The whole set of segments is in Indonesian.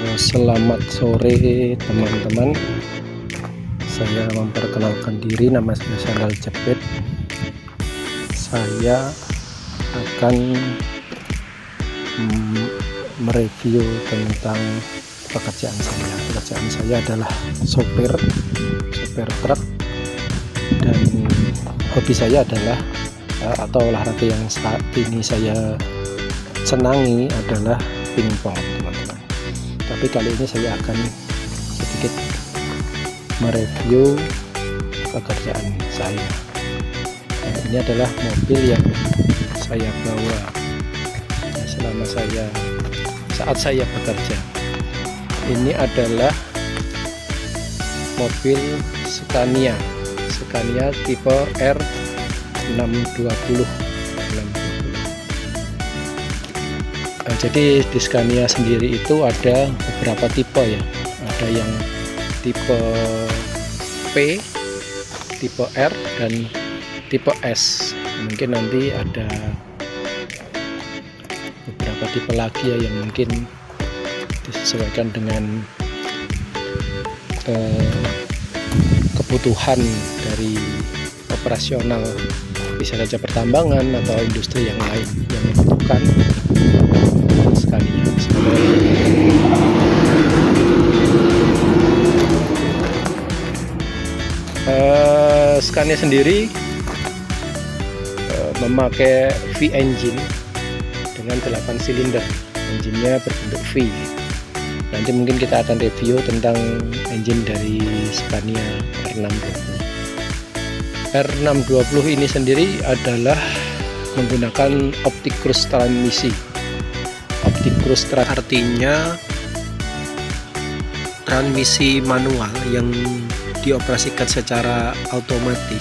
Selamat sore teman-teman. Saya memperkenalkan diri, nama saya Sandal Jepit. Saya akan mereview tentang pekerjaan saya. Pekerjaan saya adalah sopir truk, dan hobi saya adalah atau olahraga yang saat ini saya senangi adalah pingpong, teman-teman. Tapi kali ini saya akan sedikit mereview pekerjaan saya. Nah, ini adalah mobil yang saya bawa selama saat saya bekerja. Ini adalah mobil Scania tipe R620. Jadi di Scania sendiri itu ada beberapa tipe ya. Ada yang tipe P, tipe R, dan tipe S. Mungkin nanti ada beberapa tipe lagi ya yang mungkin disesuaikan dengan kebutuhan dari operasional, bisa saja pertambangan atau industri yang lain yang membutuhkan Scania. Scania sendiri memakai V engine dengan 8 silinder. Engine-nya berbentuk V. Nanti mungkin kita akan review tentang engine dari Scania R620. R620 ini sendiri adalah menggunakan optic cruise transmisi. Optic cruise artinya transmisi manual yang dioperasikan secara otomatis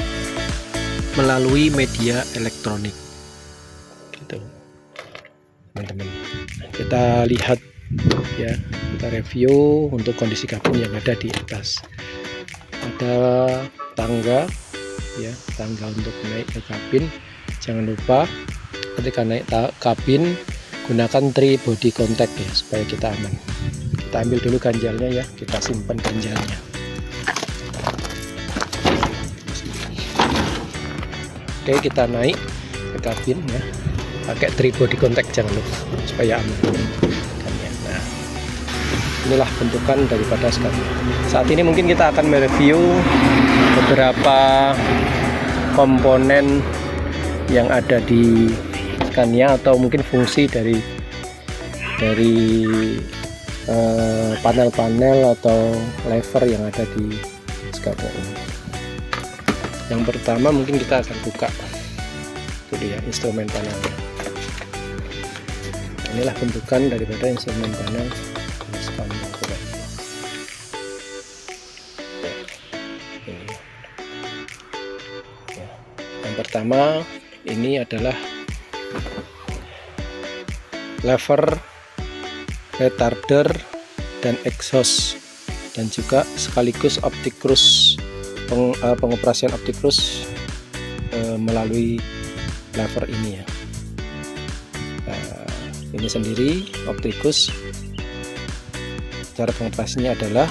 melalui media elektronik. Gitu, teman-teman. Kita lihat ya, kita review untuk kondisi kabin yang ada di atas. Ada tangga ya, tangga untuk naik ke kabin. Jangan lupa ketika naik kabin gunakan 3 body contact ya, supaya kita aman. Kita ambil dulu ganjalnya ya, kita simpan ganjalnya. Oke, kita naik ke kabin ya, pakai 3 body contact, jangan lupa supaya aman. Nah, inilah bentukan daripada Scania. Saat ini mungkin kita akan mereview beberapa komponen yang ada di Scania, atau mungkin fungsi dari panel-panel atau lever yang ada di Scania ini. Yang pertama mungkin kita akan buka itu dia, instrumen panelnya. Inilah bentukan daripada instrumen panel Scania. Yang pertama ini adalah lever retarder dan exhaust, dan juga sekaligus optic cruise, pengoperasian optic cruise melalui lever ini ya. Ini sendiri optic cruise, cara pengoperasinya adalah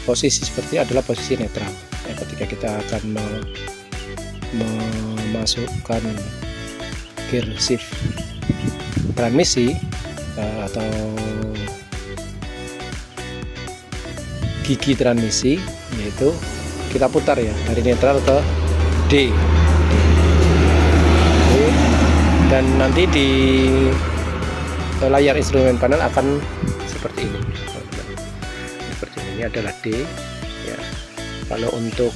posisi seperti adalah posisi netral ya, ketika kita akan memasukkan gear shift transmisi atau gigi transmisi, yaitu kita putar ya dari netral ke D. Dan nanti di layar instrumen panel akan seperti ini. Seperti ini adalah D ya. Kalau untuk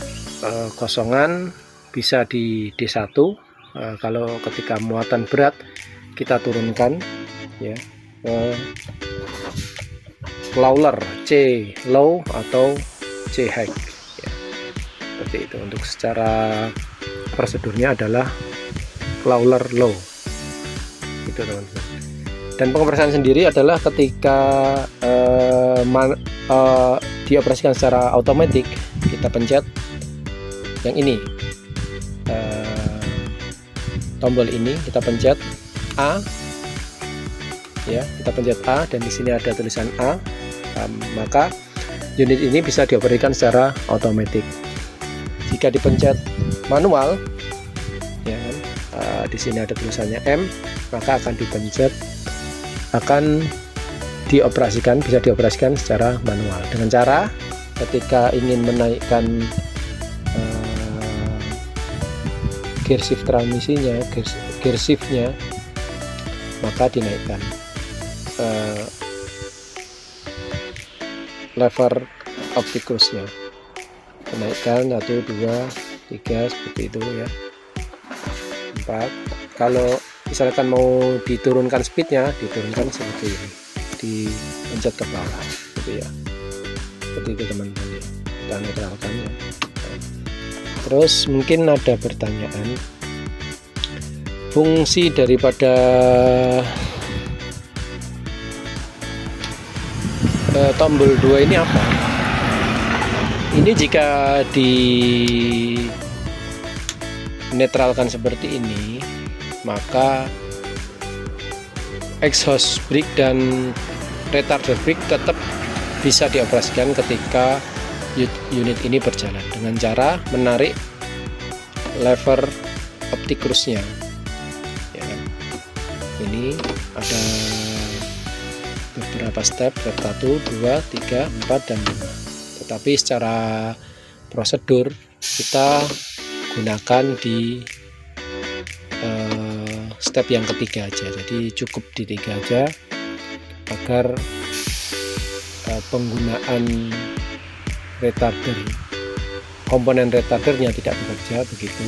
kosongan bisa di D1. Kalau ketika muatan berat kita turunkan ya crawler C low atau C high ya. Seperti itu. Untuk secara prosedurnya adalah crawler low itu, teman-teman. Dan pengoperasian sendiri adalah ketika dioperasikan secara otomatis, kita pencet yang ini, tombol ini kita pencet A, ya, kita pencet A dan di sini ada tulisan A, maka unit ini bisa dioperasikan secara otomatis. Jika dipencet manual, ya kan, di sini ada tulisannya M, maka akan bisa dioperasikan secara manual dengan cara ketika ingin menaikkan gear shift transmisinya, gear shiftnya, maka dinaikkan lever opticusnya, menaikkan 1, 2, 3 seperti itu ya, 4. Kalau misalkan mau diturunkan speednya, diturunkan seperti ini, dipencet ke bawah gitu ya, seperti itu teman-teman ya. Kita netralkan ya. Terus mungkin ada pertanyaan, fungsi daripada tombol 2 ini apa? Ini jika di netralkan seperti ini, maka exhaust brake dan retarder brake tetap bisa dioperasikan ketika unit ini berjalan dengan cara menarik lever opticusnya ya kan? Ini ada beberapa step 1, 2, 3, 4 dan 5, tetapi secara prosedur kita gunakan di step yang ketiga aja, jadi cukup di 3 aja agar penggunaan komponen retardernya tidak bekerja begitu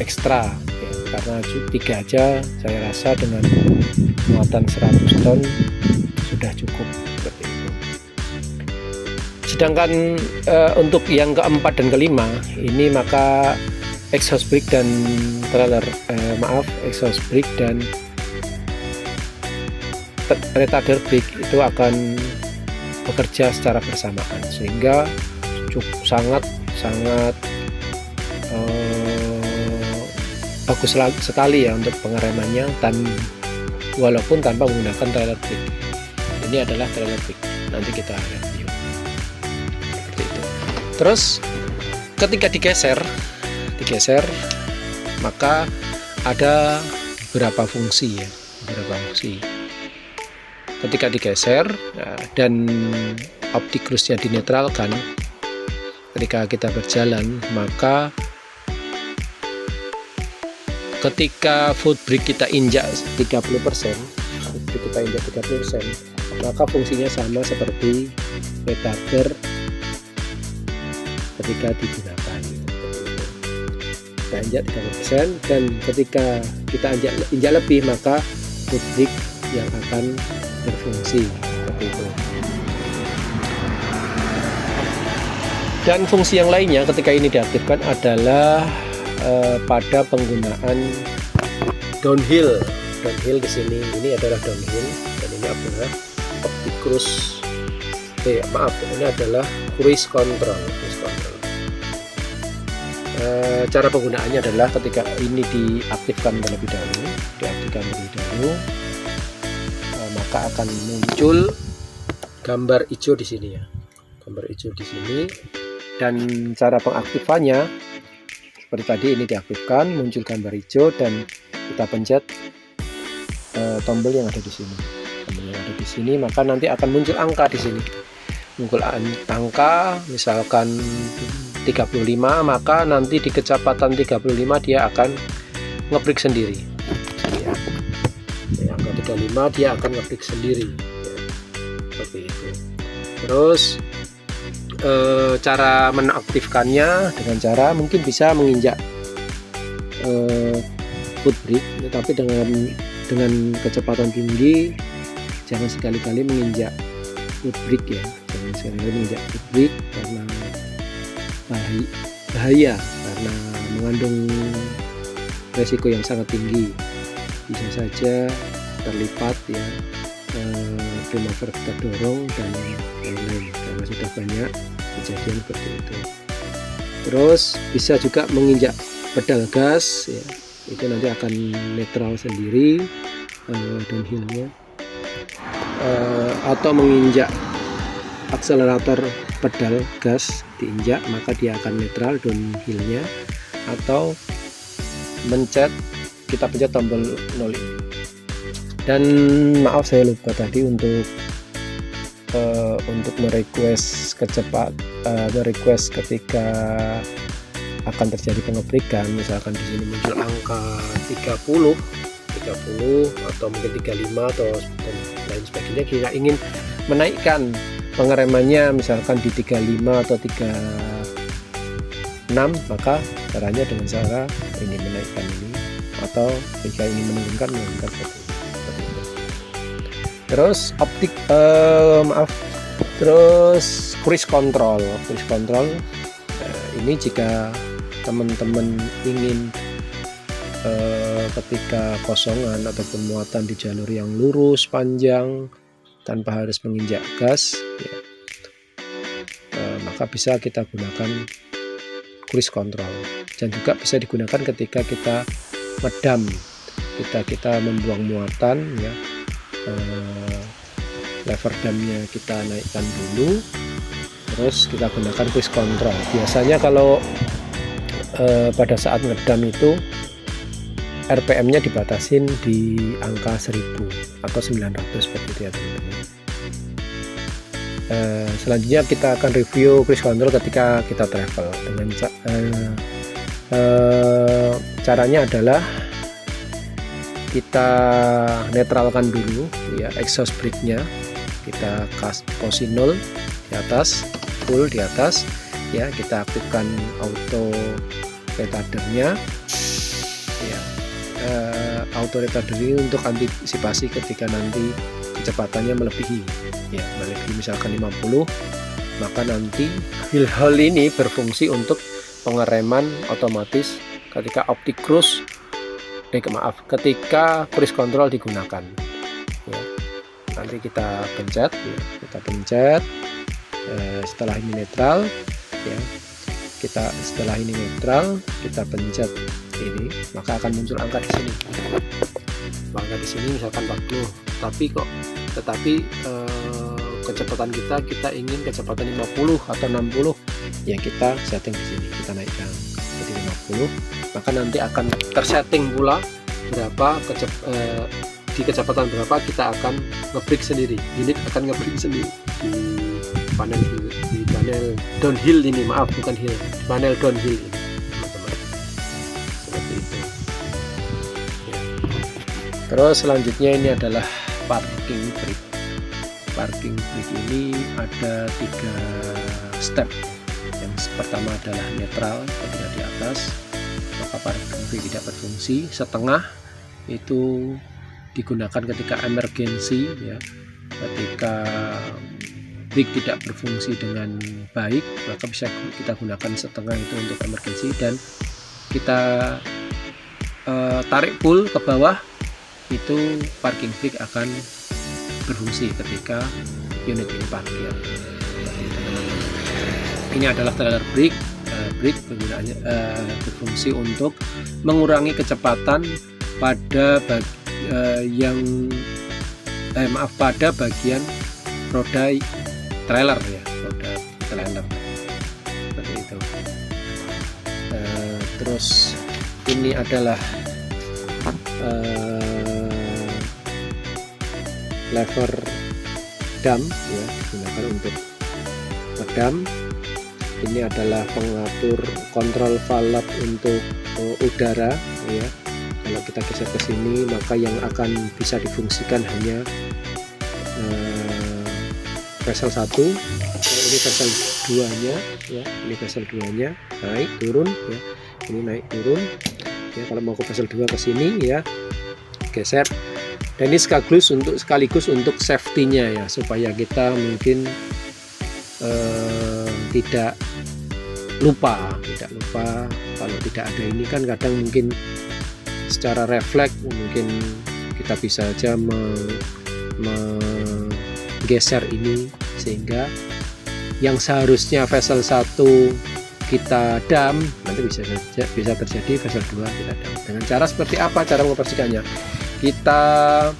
ekstra ya, karena 3 aja saya rasa dengan muatan 100 ton sudah cukup seperti itu. Sedangkan untuk yang keempat dan kelima ini, maka exhaust brake dan exhaust brake dan retarder brake itu akan bekerja secara bersamaan, sehingga sangat bagus sekali ya untuk pengeremannya, walaupun tanpa menggunakan trailer brake. Ini adalah trailer brake, nanti kita review seperti itu. Terus ketika digeser maka ada beberapa fungsi ya, ketika digeser dan opticusnya dinetralkan ketika kita berjalan, maka ketika foot brake kita injak 30%, maka fungsinya sama seperti retarder ketika digunakan. Kita injak 30% dan ketika kita injak lebih, maka foot brake yang akan berfungsi seperti itu. Dan fungsi yang lainnya ketika ini diaktifkan adalah pada penggunaan downhill di sini. Ini adalah downhill dan ini adalah opticus. Ini adalah cruise control. Cara penggunaannya adalah ketika ini diaktifkan terlebih dahulu, maka akan muncul gambar hijau di sini ya, dan cara pengaktifannya seperti tadi, ini diaktifkan, muncul gambar hijau dan kita pencet tombol yang ada di sini, maka nanti akan muncul angka di sini, misalkan 35, maka nanti di kecepatan 35 dia akan nge-brake sendiri ya. Angka 35 dia akan nge-brake sendiri ya. Seperti itu. Terus cara menaktifkannya dengan cara mungkin bisa menginjak foot brake, tetapi dengan kecepatan tinggi. Jangan sekali-kali menginjak foot brake ya, karena bahaya, karena mengandung resiko yang sangat tinggi, bisa saja terlipat ya, remover terdorong dan lain-lain, karena sudah banyak kejadian seperti itu. Terus bisa juga menginjak pedal gas ya, itu nanti akan netral sendiri downhillnya, atau menginjak akselerator pedal gas diinjak, maka dia akan netral downhillnya, atau kita pencet tombol 0 ini. Dan maaf saya lupa tadi untuk merequest ketika akan terjadi pengebrikan. Misalkan di sini muncul angka 30 atau mungkin 35 atau lain sebagainya, kita ingin menaikkan pengeremannya misalkan di 35 atau 36, maka caranya dengan cara ini, menaikkan ini, atau jika ini menurunkan seperti itu. Terus terus cruise control ini jika teman-teman ingin ketika kosongan ataupun muatan di jalur yang lurus panjang tanpa harus menginjak gas ya, maka bisa kita gunakan cruise control, dan juga bisa digunakan ketika kita medam, kita membuang muatan ya, lever damnya kita naikkan dulu, terus kita gunakan cruise control. Biasanya kalau pada saat ngedam itu RPM-nya dibatasin di angka 1000 atau 900 seperti itu ya teman-teman. Selanjutnya kita akan review cruise control ketika kita travel. Dengan caranya adalah kita netralkan dulu ya exhaust brake-nya, kita posisi 0 di atas, full di atas ya, kita aktifkan auto retardernya ya. Auto retarder ini untuk antisipasi ketika nanti kecepatannya melebihi misalkan 50, maka nanti hal ini berfungsi untuk pengereman otomatis ketika ketika cruise control digunakan ya. Nanti kita pencet ya, setelah ini netral ya, setelah ini netral kita pencet ini, maka akan muncul angka di sini. Angka di sini misalkan 40, tetapi kecepatan kita ingin kecepatan 50 atau 60 ya, kita setting di sini, kita naikkan jadi 50, maka nanti akan tersetting pula berapa di kecepatan berapa kita akan nge-brake sendiri, unit akan nge-brake sendiri di panel downhill ini, bukan hill, panel downhill ini teman-teman, seperti itu ya. Terus selanjutnya ini adalah parking brake. Parking brake ini ada 3 step. Yang pertama adalah netral ketika di atas, maka parking brake tidak berfungsi. Setengah itu digunakan ketika emergency ya, ketika brake tidak berfungsi dengan baik, maka bisa kita gunakan setengah itu untuk emergency, dan kita tarik full ke bawah, itu parking brake akan berfungsi ketika unit ini parkir. Ini adalah trailer brake. Brake penggunaannya berfungsi untuk mengurangi kecepatan pada pada bagian roda trailer ya, roda trailer seperti itu. Terus ini adalah lever dam ya, digunakan untuk medam. Ini adalah pengatur kontrol valve untuk udara ya. Kalau kita geser ke sini, maka yang akan bisa difungsikan hanya vessel 1. Ini vessel 2-nya ya, ini vessel 2-nya naik turun ya, ini naik turun ya. Kalau mau ke vessel 2 ke sini ya, geser. Dan ini sekaligus untuk safety-nya ya, supaya kita mungkin tidak lupa kalau tidak ada ini, kan kadang mungkin secara refleks mungkin kita bisa saja menggeser ini, sehingga yang seharusnya vessel 1 kita dam nanti bisa terjadi vessel 2 kita dam. Dengan cara seperti apa cara mengoperasikannya? kita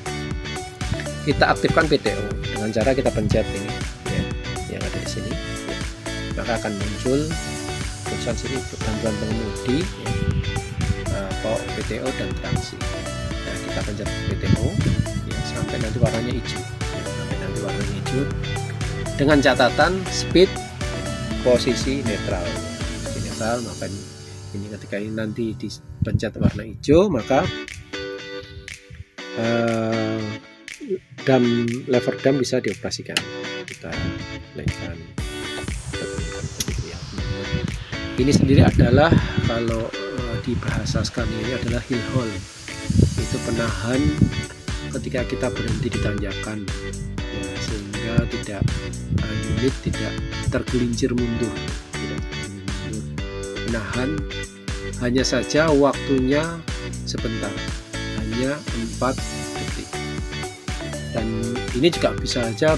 aktifkan PTO dengan cara kita pencet ini ya, yang ada di sini ya. Maka akan muncul tulisan sini bantuan pengemudi ya, PTO dan traksi. Nah, kita pencet PTO ya, sampai nanti warnanya hijau ya, sampai nanti warnanya hijau dengan catatan speed posisi netral. Maka ini ketika ini nanti dipencet warna hijau, maka lever dam bisa dioperasikan. Kita naikkan. Ini sendiri adalah kalau di bahasa Scania ini adalah hill hold. Itu penahan ketika kita berhenti di tanjakan ya, sehingga unit tidak tergelincir mundur. Menahan, hanya saja waktunya sebentar, hanya 4 detik. Dan ini juga bisa saja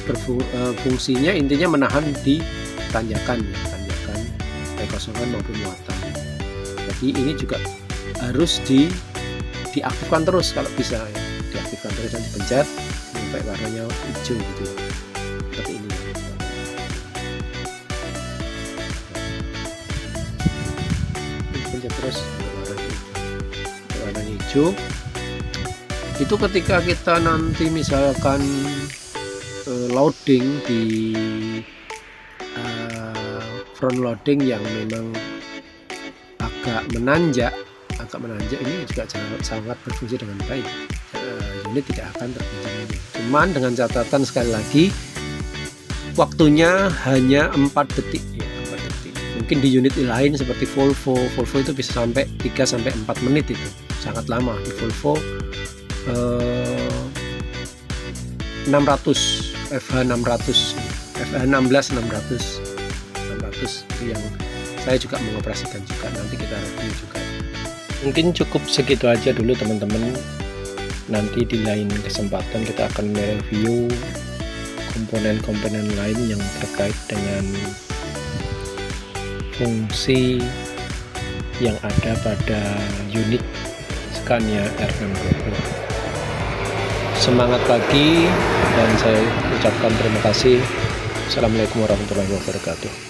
fungsinya intinya menahan di tanjakan kosongan maupun muatan. Jadi ini juga harus diaktifkan terus kalau bisa ya, diaktifkan terus dan dipencet sampai warnanya hijau gitu ya. Seperti ini. Pencet terus warnanya hijau. Itu ketika kita nanti misalkan loading di front loading yang memang agak menanjak ini juga sangat berfungsi dengan baik. Unit tidak akan terguncang. Cuman dengan catatan sekali lagi waktunya hanya 4 detik ya, 4 detik. Mungkin di unit lain seperti Volvo itu bisa sampai 3-4 menit, itu sangat lama. Di Volvo 600 FH16 itu yang saya juga mengoperasikan juga, nanti kita review juga. Mungkin cukup segitu aja dulu teman-teman. Nanti di lain kesempatan kita akan mereview komponen-komponen lain yang terkait dengan fungsi yang ada pada unit Scania R60. Semangat pagi dan saya ucapkan terima kasih. Assalamualaikum warahmatullahi wabarakatuh.